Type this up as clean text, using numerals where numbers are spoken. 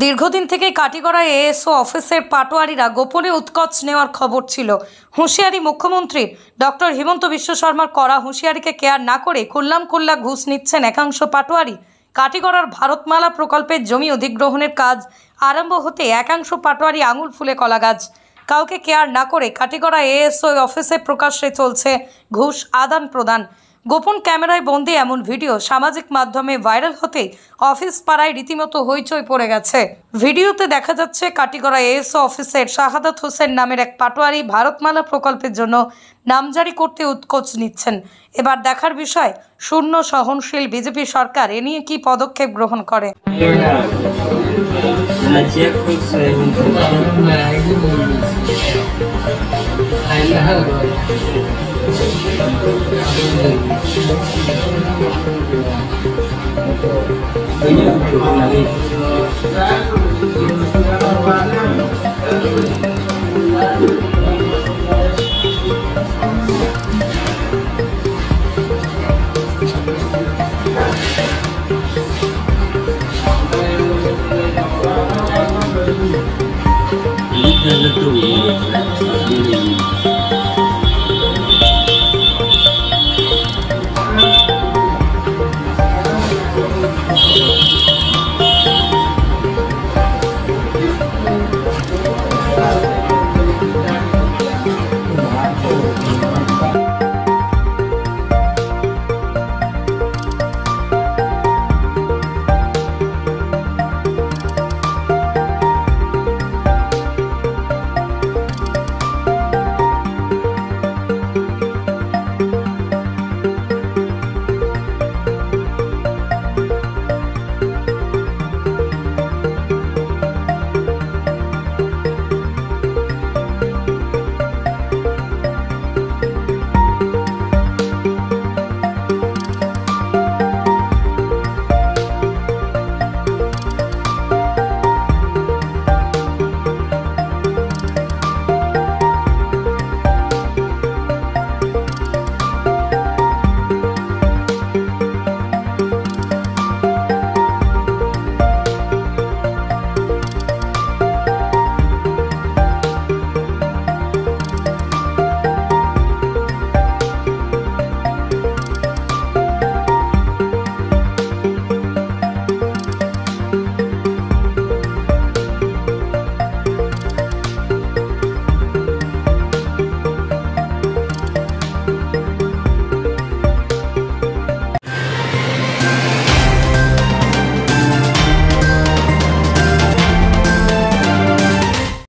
দীর্ঘদিন থেকে কাটিগড়ায় এএসও অফিসের পাটোয়ারিরা গোপনে উৎকোচ নেওয়ার খবর ছিল। হুঁশিয়ারি মুখ্যমন্ত্রী ডক্টর হিমন্ত বিশ্ব শর্মার করা হুঁশিয়ারিকে কেয়ার না করে খুল্লাম ঘুষ নিচ্ছেন একাংশ পাটোয়ারি। কাটিগড়ার ভারতমালা প্রকল্পের জমি অধিগ্রহণের কাজ আরম্ভ হতে একাংশ পাটোয়ারি আঙুল ফুলে কলা গাছ। কাউকে কেয়ার না করে কাটিগড়া এএসও অফিসে প্রকাশ্যে চলছে ঘুষ আদান প্রদান। গোপন ক্যামেরায় বন্দি এমন ভিডিও সামাজিক মাধ্যমে ভাইরাল হতে অফিস পাড়ায় রীতিমতো হইচই পড়ে গেছে। ভিডিওতে দেখা যাচ্ছে কাটিগড়া এএসও অফিসের শাহাদাত হোসেন নামের এক পাটোয়ারি ভারতমালা প্রকল্পের জন্য নামজারি করতে উৎকোচ নিচ্ছেন। এবার দেখার বিষয় শূন্য সহনশীল বিজেপি সরকার এ নিয়ে কি পদক্ষেপ গ্রহণ করে।